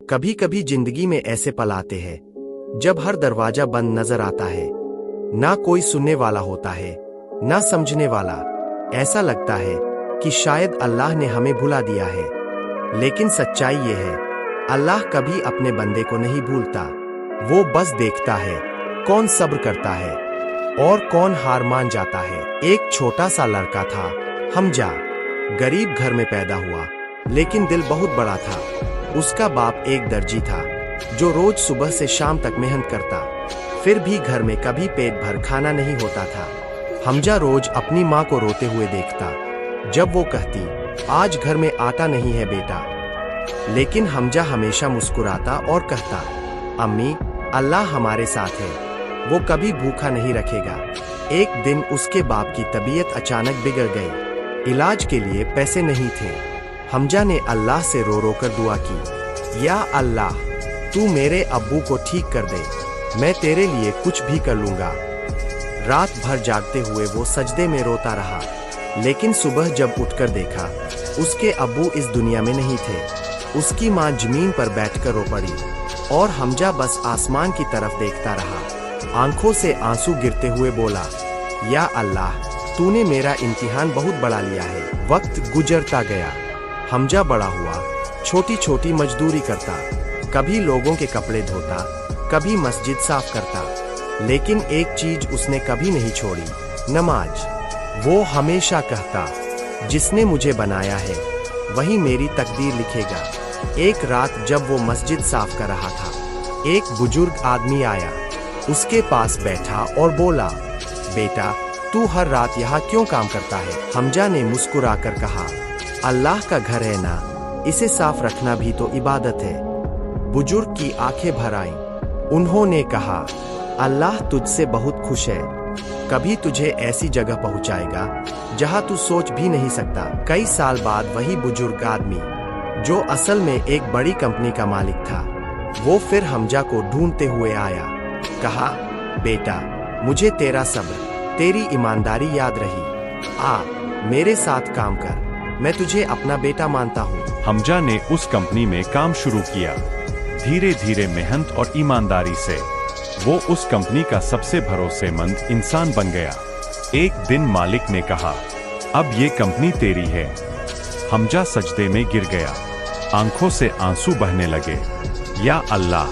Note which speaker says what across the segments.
Speaker 1: कभी कभी जिंदगी में ऐसे पल आते हैं जब हर दरवाजा बंद नजर आता है, ना कोई सुनने वाला होता है, ना समझने वाला। ऐसा लगता है कि शायद अल्लाह ने हमें भुला दिया है। लेकिन सच्चाई ये है, अल्लाह कभी अपने बंदे को नहीं भूलता। वो बस देखता है कौन सब्र करता है और कौन हार मान जाता है। एक छोटा सा लड़का था, हमजा। गरीब घर में पैदा हुआ, लेकिन दिल बहुत बड़ा था। उसका बाप एक दर्जी था जो रोज सुबह से शाम तक मेहनत करता, फिर भी घर में कभी पेट भर खाना नहीं होता था। हमजा रोज अपनी माँ को रोते हुए देखता जब वो कहती, आज घर में आटा नहीं है बेटा। लेकिन हमजा हमेशा मुस्कुराता और कहता, अम्मी, अल्लाह हमारे साथ है, वो कभी भूखा नहीं रखेगा। एक दिन उसके बाप की तबीयत अचानक बिगड़ गई। इलाज के लिए पैसे नहीं थे। हमजा ने अल्लाह से रो रो कर दुआ की, या अल्लाह, तू मेरे अब्बू को ठीक कर दे, मैं तेरे लिए कुछ भी कर लूंगा। रात भर जागते हुए वो सजदे में रोता रहा, लेकिन सुबह जब उठकर देखा, उसके अब्बू इस दुनिया में नहीं थे। उसकी माँ जमीन पर बैठकर रो पड़ी और हमजा बस आसमान की तरफ देखता रहा। आंखों से आंसू गिरते हुए बोला, या अल्लाह, तूने मेरा इम्तिहान बहुत बड़ा लिया है। वक्त गुजरता गया, हमजा बड़ा हुआ, छोटी छोटी मजदूरी करता, कभी लोगों के कपड़े धोता, कभी मस्जिद साफ करता। लेकिन एक चीज उसने कभी नहीं छोड़ी, नमाज। वो हमेशा कहता, जिसने मुझे बनाया है वही मेरी तकदीर लिखेगा। एक रात जब वो मस्जिद साफ कर रहा था, एक बुजुर्ग आदमी आया, उसके पास बैठा और बोला, बेटा, तू हर रात यहाँ क्यों काम करता है? हमजा ने मुस्कुराकर कहा, अल्लाह का घर है ना, इसे साफ रखना भी तो इबादत है। बुजुर्ग की आंखें भर आईं। उन्होंने कहा, अल्लाह तुझसे बहुत खुश है, कभी तुझे ऐसी जगह पहुंचाएगा जहां तू सोच भी नहीं सकता। कई साल बाद वही बुजुर्ग आदमी, जो असल में एक बड़ी कंपनी का मालिक था, वो फिर हमजा को ढूंढते हुए आया। कहा, बेटा, मुझे तेरा सब्र, तेरी ईमानदारी याद रही। आ, मेरे साथ काम कर, मैं तुझे अपना बेटा मानता हूँ।
Speaker 2: हमजा ने उस कंपनी में काम शुरू किया। धीरे धीरे मेहनत और ईमानदारी से वो उस कंपनी का सबसे भरोसेमंद इंसान बन गया। एक दिन मालिक ने कहा, अब ये कंपनी तेरी है। हमजा सजदे में गिर गया, आंखों से आंसू बहने लगे। या अल्लाह,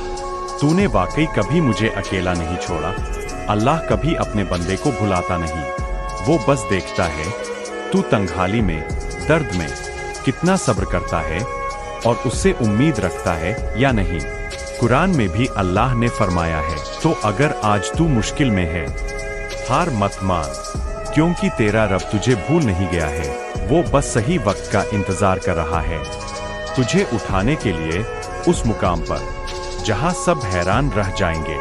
Speaker 2: तूने वाकई कभी मुझे अकेला नहीं छोड़ा। अल्लाह कभी अपने बंदे को भुलाता नहीं, वो बस देखता है तू तंगहाली में, दर्द में कितना सब्र करता है और उससे उम्मीद रखता है या नहीं। कुरान में भी अल्लाह ने फरमाया है, तो अगर आज तू मुश्किल में है, हार मत मान, क्योंकि तेरा रब तुझे भूल नहीं गया है। वो बस सही वक्त का इंतजार कर रहा है, तुझे उठाने के लिए उस मुकाम पर जहां सब हैरान रह जाएंगे।